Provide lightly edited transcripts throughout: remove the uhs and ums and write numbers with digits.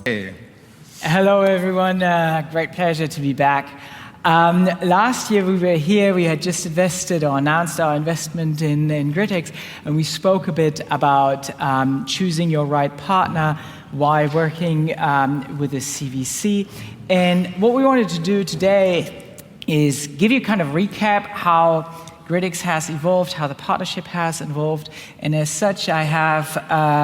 Hey. Hello, everyone. Great pleasure to be back. Last year we were here, we had just invested or announced our investment in GridX, and we spoke a bit about choosing your right partner while working with a CVC. And what we wanted to do today is give you kind of recap how GridX has evolved, how the partnership has evolved. And as such, I have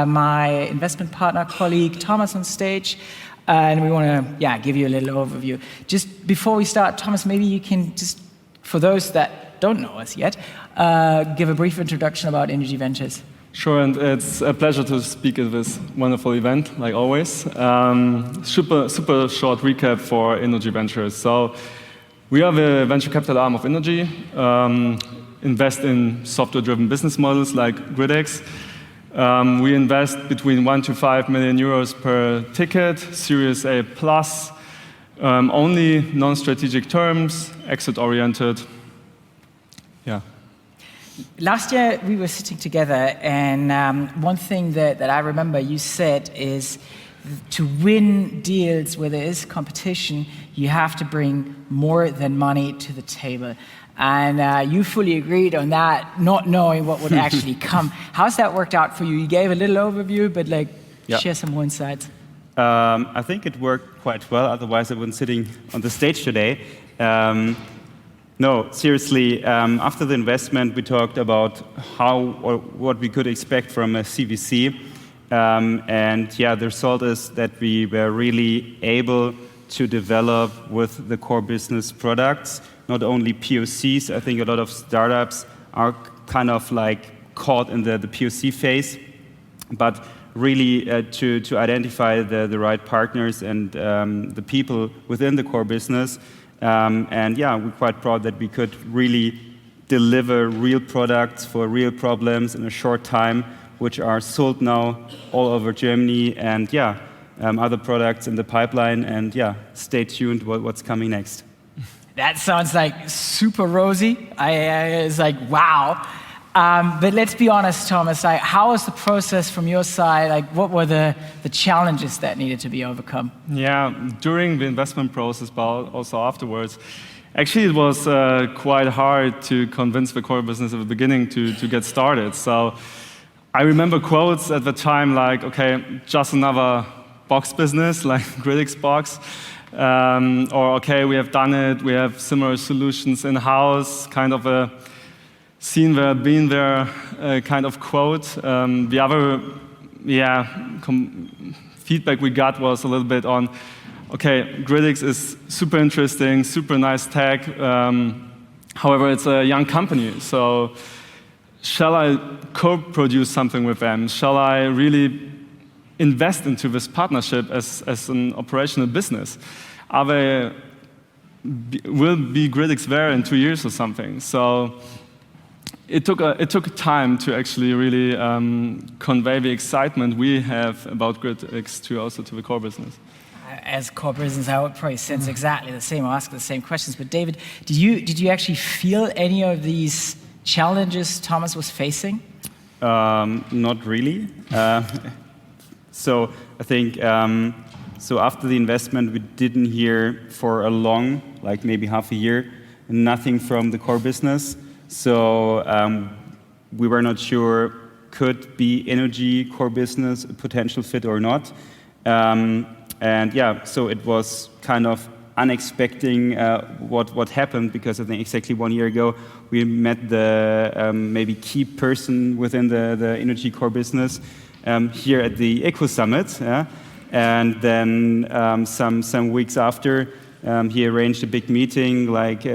my investment partner colleague Thomas on stage. And we want to give you a little overview. Just before we start, Thomas, maybe you can just, for those that don't know us yet, give a brief introduction about Energy Ventures. Sure, and it's a pleasure to speak at this wonderful event, like always. Super short recap for Energy Ventures. So we are the venture capital arm of Energy, invest in software-driven business models like GridX. We invest between 1 to 5 million euros per ticket, Series A plus, only non-strategic terms, exit-oriented. Yeah. Last year we were sitting together, and one thing that I remember you said is to win deals where there is competition, you have to bring more than money to the table. And you fully agreed on that, not knowing what would actually come. How's that worked out for you? You gave a little overview, but share some more insights. I think it worked quite well, otherwise I wouldn't sitting on the stage today. No, seriously, after the investment we talked about how or what we could expect from a CVC. And yeah, the result is that we were really able to develop with the core business products, not only POCs. I think a lot of startups are kind of like caught in the POC phase, but really to identify the right partners and the people within the core business. And yeah, we're quite proud that we could really deliver real products for real problems in a short time, which are sold now all over Germany, and yeah, other products in the pipeline, and yeah, stay tuned what's coming next. That sounds like super rosy. It's like, wow. But let's be honest, Thomas, how was the process from your side? What were the challenges that needed to be overcome? Yeah, during the investment process, but also afterwards, actually it was quite hard to convince the core business at the beginning to get started. So I remember quotes at the time like, okay, just another box business, like GridX box. Or, okay, we have done it, we have similar solutions in-house, kind of a seen there, been there kind of quote. The other feedback we got was a little bit on, okay, GridX is super interesting, super nice tech. However, it's a young company, so shall I co-produce something with them? Shall I really invest into this partnership as an operational business? Will be GridX there in 2 years or something? So it took time to actually really convey the excitement we have about GridX to the core business. As core business, I would probably sense exactly the same, or ask the same questions. But David, did you actually feel any of these challenges Thomas was facing? Not really. So I think, so after the investment, we didn't hear for a long, like maybe half a year, nothing from the core business. So we were not sure, could be Energy core business a potential fit or not. And yeah, so it was kind of unexpected what happened, because I think exactly 1 year ago, we met the maybe key person within the Energy core business, here at the Ecosummit, and then some weeks after, he arranged a big meeting, like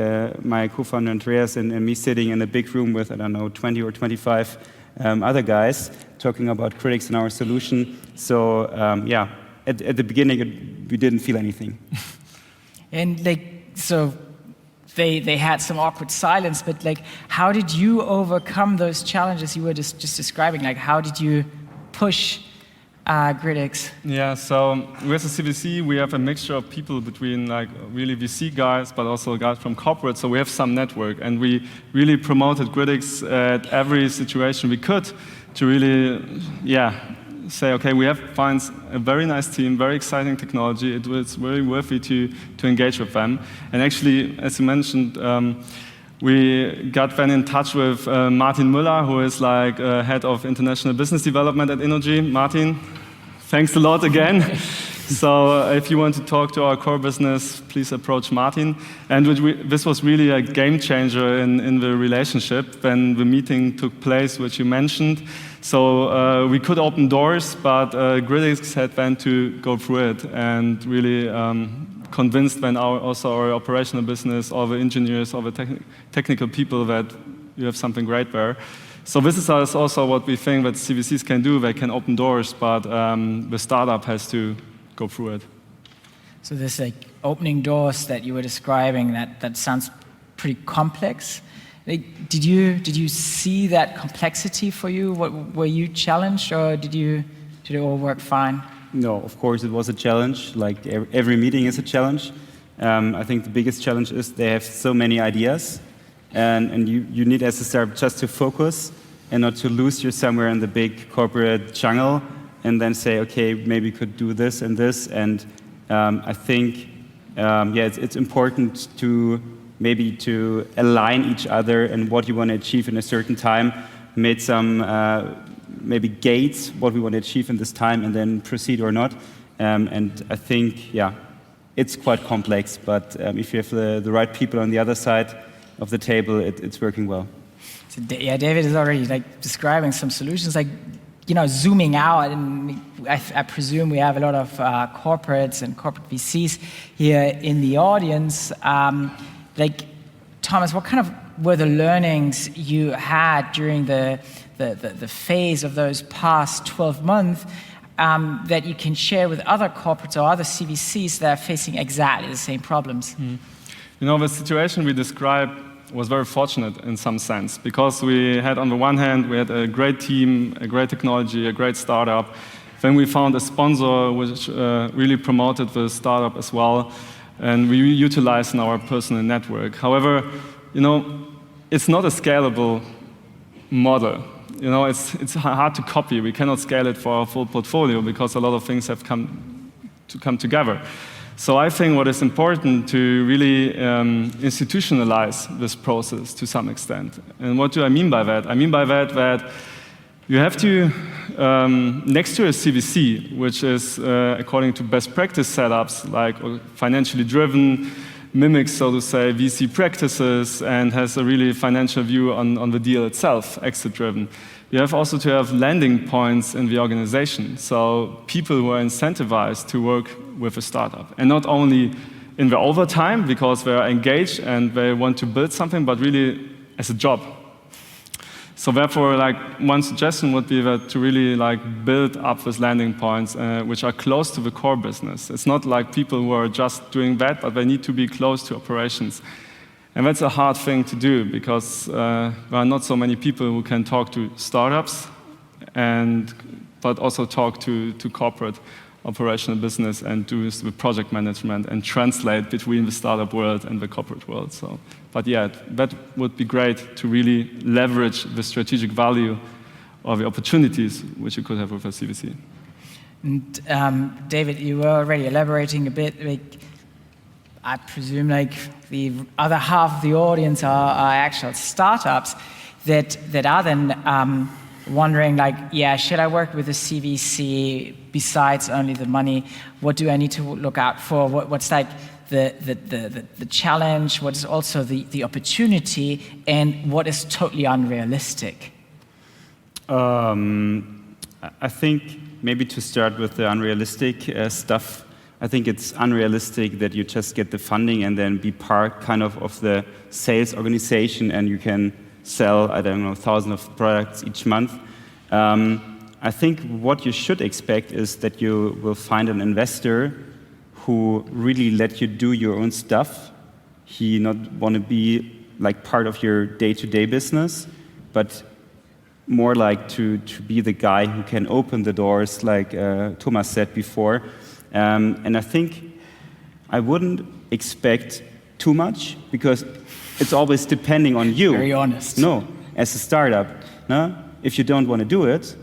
my co-founder Andreas and me sitting in a big room with, I don't know, 20 or 25 other guys talking about GridX and our solution. So yeah, at the beginning, we didn't feel anything. And so they had some awkward silence, but how did you overcome those challenges you were just describing? How did you push GridX? Yeah, so we as a CVC, we have a mixture of people between really VC guys, but also guys from corporate, so we have some network, and we really promoted GridX at every situation we could to really, say, okay, we have found a very nice team, very exciting technology. It was very worthy to engage with them. And actually, as you mentioned, we got then in touch with Martin Müller, who is like head of international business development at Innogy. Martin, thanks a lot again. So if you want to talk to our core business, please approach Martin. And this was really a game changer in the relationship when the meeting took place, which you mentioned. So we could open doors, but Gridix had then to go through it and really convinced then also our operational business, all the engineers, all the technical people that you have something great there. So this is also what we think that CVCs can do. They can open doors, but the startup has to go through it. So this like opening doors that you were describing, that sounds pretty complex. Like, did you see that complexity for you? Were you challenged, or did it all work fine? No, of course it was a challenge. Like every meeting is a challenge. I think the biggest challenge is they have so many ideas, and you need as a startup just to focus and not to lose you somewhere in the big corporate jungle, and then say, okay, maybe we could do this and this. And I think, it's important to maybe to align each other and what you want to achieve in a certain time, made some maybe gates, what we want to achieve in this time, and then proceed or not. And I think, it's quite complex, but if you have the right people on the other side of the table, it's working well. So, David is already like describing some solutions, like, zooming out, and I presume we have a lot of corporates and corporate VCs here in the audience. Like, Thomas, what kind of were the learnings you had during the phase of those past 12 months that you can share with other corporates or other CVCs that are facing exactly the same problems? The situation we described was very fortunate in some sense, because we had, on the one hand, we had a great team, a great technology, a great startup. Then we found a sponsor which really promoted the startup as well, and we utilized in our personal network. However, it's not a scalable model. It's hard to copy. We cannot scale it for our full portfolio because a lot of things have come together. So I think what is important to really institutionalize this process to some extent. And what do I mean by that? I mean by that you have to, next to a CVC, which is according to best practice setups, like financially driven, mimics, so to say, VC practices, and has a really financial view on the deal itself, exit driven. You have also to have landing points in the organization, so people who are incentivized to work with a startup, and not only in the overtime because they are engaged and they want to build something, but really as a job. So therefore, like, one suggestion would be that to really build up these landing points which are close to the core business. It's not like people who are just doing that, but they need to be close to operations. And that's a hard thing to do because there are not so many people who can talk to startups, but also talk to corporate operational business and do the project management and translate between the startup world and the corporate world. So, but yeah, that would be great to really leverage the strategic value or the opportunities which you could have with a CVC. And David, you were already elaborating a bit. I presume the other half of the audience are actual startups that are then wondering should I work with a CVC besides only the money? What do I need to look out for? What's the challenge? What is also the opportunity? And what is totally unrealistic? I think maybe to start with the unrealistic stuff, I think it's unrealistic that you just get the funding and then be part kind of the sales organization and you can sell, 1,000 of products each month. I think what you should expect is that you will find an investor who really let you do your own stuff. He not want to be part of your day-to-day business, but more to be the guy who can open the doors, like Thomas said before. And I think I wouldn't expect too much because it's always depending on you. Very honest. No, as a startup, no? If you don't want to do it,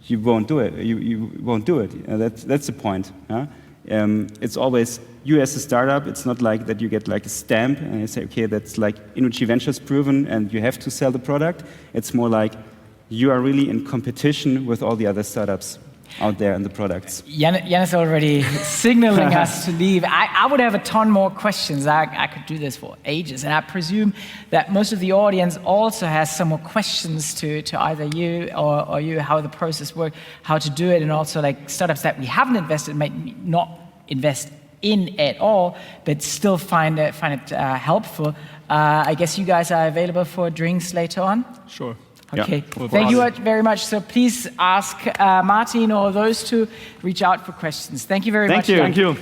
you won't do it. You won't do it. That's the point. Huh? It's always you as a startup. It's not like that you get like a stamp and you say, okay, that's like Innogy Ventures proven, and you have to sell the product. It's more like you are really in competition with all the other startups out there and the products. Jan is already signaling us to leave. I would have a ton more questions. I could do this for ages, and I presume that most of the audience also has some more questions to either you or you, how the process works, how to do it, and also like startups that we haven't invested might not invest in at all, but still find it helpful. I guess you guys are available for drinks later on? Sure. Okay, Yeah, thank you very much. So please ask Martin or those two, reach out for questions. Thank you very much. Thank you.